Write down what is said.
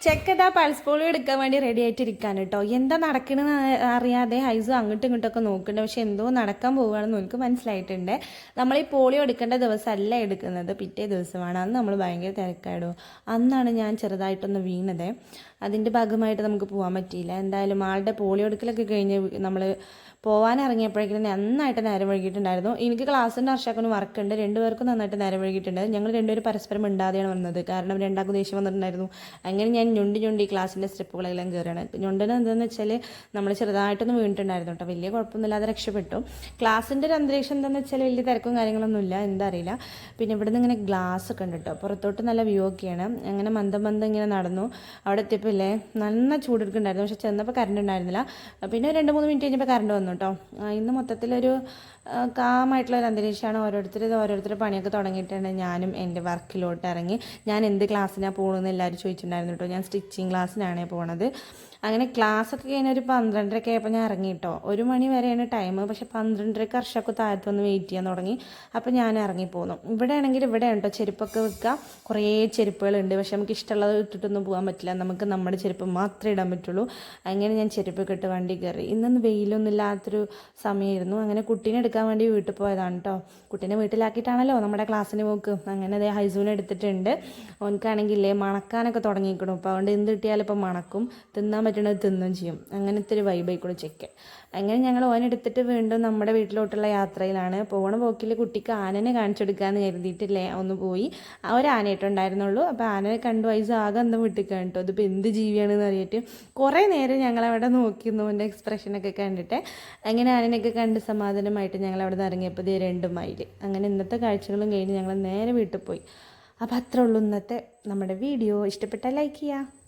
ചെക്കതാ pulse polio എടുക്കാൻ വേണ്ടി ready ആയിട്ടിരിക്കാൻ കേട്ടോ. എന്താ നടക്കണമെന്ന് അറിയാതെ ഹൈസു അങ്ങോട്ടും ഇങ്ങോട്ടൊക്കെ നോക്കുന്നുണ്ട്. പക്ഷെ എന്തോ നടക്കാൻ പോവുകയാണെന്ന് എനിക്ക് മനസ്സിലായിട്ടുണ്ട്. നമ്മൾ ഈ പോളിയോ എടുക്കേണ്ട ദിവസമല്ല എടുക്കുന്നത്, പിറ്റേ ദിവസമാണ്. അന്ന് നമ്മൾ ഭയങ്കര തിരക്കായിടും. അന്നാണ് ഞാൻ ചെറുതായിട്ടൊന്ന് വീണത്. അതിൻ്റെ ഭാഗമായിട്ട് നമുക്ക് പോകാൻ പറ്റിയില്ല. എന്തായാലും ആളുടെ പോളിയോ എടുക്കലൊക്കെ കഴിഞ്ഞ് നമ്മൾ പോകാനിറങ്ങിയപ്പോഴേക്കും നന്നായിട്ട് നേരം വൈകിട്ടുണ്ടായിരുന്നു. എനിക്ക് ക്ലാസ്സിൻ്റെ അർഷാക്കൊന്ന് വർക്കുണ്ട്, രണ്ടുപേർക്കും നന്നായിട്ട് നേരം വൈകിട്ടുണ്ട്. ഞങ്ങൾ രണ്ടുപേരും പരസ്പരം മിണ്ടാതെയാണ് വന്നത്, കാരണം രണ്ടാൾക്കും ദേഷ്യം വന്നിട്ടുണ്ടായിരുന്നു. അങ്ങനെ ഞാൻ ഞൊണ്ടി ക്ലാസ്സിൻ്റെ സ്റ്റെപ്പുകളെല്ലാം കയറുകയാണ്. ഞൊണ്ടിന് എന്താണെന്ന് വെച്ചാൽ നമ്മൾ ചെറുതായിട്ടൊന്ന് വീണിട്ടുണ്ടായിരുന്നു കേട്ടോ. വലിയ കുഴപ്പമൊന്നുമില്ലാതെ രക്ഷപ്പെട്ടു. ക്ലാസ്സിൻ്റെ ഒരു അന്തരീക്ഷം എന്താണെന്ന് വെച്ചാൽ വലിയ തിരക്കും കാര്യങ്ങളൊന്നുമില്ല, എന്താ അറിയില്ല. പിന്നെ ഇവിടെ നിന്ന് ഇങ്ങനെ ഗ്ലാസ് ഒക്കെ ഉണ്ട് കേട്ടോ, പുറത്തോട്ട് നല്ല വ്യൂ ഒക്കെയാണ്. അങ്ങനെ മന്ദം ഇങ്ങനെ നടന്നു. അവിടെ എത്തിയപ്പോൾ ഇല്ലേ നല്ല ചൂടെടുക്കുന്നുണ്ടായിരുന്നു, പക്ഷെ ചെന്നപ്പോൾ കറണ്ട് ഉണ്ടായിരുന്നില്ല. പിന്നെ 2-3 മിനിറ്റ് കഴിഞ്ഞപ്പോൾ കറണ്ട് വന്നു കേട്ടോ. ഇന്ന് മൊത്തത്തിലൊരു കാമായിട്ടുള്ളൊരു അന്തരീക്ഷമാണ്. ഓരോരുത്തർ പണിയൊക്കെ തുടങ്ങിയിട്ടുണ്ട്. ഞാനും എൻ്റെ വർക്കിലോട്ട് ഇറങ്ങി. ഞാൻ എന്ത് ക്ലാസ്സിനാണ് പോകുന്നതെന്ന് എല്ലാവരും ചോദിച്ചിട്ടുണ്ടായിരുന്നു കേട്ടോ. ഞാൻ സ്റ്റിച്ചിങ് ക്ലാസ്സിനാണ് പോണത്. അങ്ങനെ ക്ലാസ്സൊക്കെ കഴിഞ്ഞ ഒരു 12:30 ആയപ്പോൾ ഞാൻ ഇറങ്ങി കേട്ടോ. 1 മണി വരെയാണ് ടൈം, പക്ഷെ 12:30 അർഷക്ക് താഴത്ത് വന്ന് വെയിറ്റ് ചെയ്യാൻ തുടങ്ങി. അപ്പോൾ ഞാൻ ഇറങ്ങിപ്പോന്നു. ഇവിടെ ആണെങ്കിൽ ഇവിടെ ഉണ്ടോ ചെരുപ്പൊക്കെ വെക്കുക, കുറേ ചെരുപ്പുകളുണ്ട്. പക്ഷെ നമുക്ക് ഇഷ്ടമുള്ളത് ഇട്ടിട്ടൊന്നും പോകാൻ പറ്റില്ല, നമുക്ക് നമ്മുടെ ചെരുപ്പ് മാത്രമേ ഇടാൻ പറ്റുള്ളൂ. അങ്ങനെ ഞാൻ ചെരുപ്പൊക്കെ ഇട്ട് വണ്ടി കയറി. ഇന്നൊന്നും വെയിലൊന്നും ഇല്ലാത്തൊരു സമയമായിരുന്നു. അങ്ങനെ കുട്ടീനെ എടുക്കാൻ വേണ്ടി വീട്ടിൽ പോയതാണ് കേട്ടോ. കുട്ടീനെ വീട്ടിലാക്കിയിട്ടാണല്ലോ നമ്മുടെ ക്ലാസ്സിന് പോക്ക്. അങ്ങനെ അതേ ഹൈസൂനെ എടുത്തിട്ടുണ്ട്. ഓനക്കാണെങ്കിലേ മണക്കാനൊക്കെ തുടങ്ങിയിരിക്കണം. അപ്പോൾ അതുകൊണ്ട് എന്ത് കിട്ടിയാലും ഇപ്പം മണക്കും, തിന്നാൻ പറ്റണത് തിന്നും ചെയ്യും. അങ്ങനത്തെ ഒരു വൈബായിക്കൂടെ ചെക്കൻ. അങ്ങനെ ഞങ്ങൾ ഓനെടുത്തിട്ട് വീണ്ടും നമ്മുടെ വീട്ടിലോട്ടുള്ള യാത്രയിലാണ്. പോണ പോക്കിൽ കുട്ടിക്ക് ആനനെ കാണിച്ചെടുക്കാമെന്ന് കരുതിയിട്ടില്ലേ ഒന്ന് പോയി. ആ ഒരു ആനയായിട്ടുണ്ടായിരുന്നുള്ളൂ. അപ്പോൾ ആനനെ കണ്ടു വയസ്സ് ആകെ അന്തം വിട്ടിട്ട് കേട്ടോ. ഇതിപ്പോൾ എന്ത് ജീവിയാണെന്ന് അറിയിട്ട് കുറേ നേരം ഞങ്ങളവിടെ നോക്കിയിരുന്നു, എൻ്റെ എക്സ്പ്രഷനൊക്കെ കണ്ടിട്ട്. അങ്ങനെ ആനനെയൊക്കെ കണ്ട് സമാധാനമായിട്ട് ഞങ്ങൾ അവിടെ നിന്ന് ഇറങ്ങിയപ്പോൾ 2 മൈൽ. അങ്ങനെ ഇന്നത്തെ കാഴ്ചകളും കഴിഞ്ഞ് ഞങ്ങൾ നേരെ വീട്ടിൽ പോയി. അപ്പോൾ അത്രേ ഉള്ളൂ ഇന്നത്തെ നമ്മുടെ വീഡിയോ. ഇഷ്ടപ്പെട്ടാൽ ലൈക്ക് ചെയ്യുക.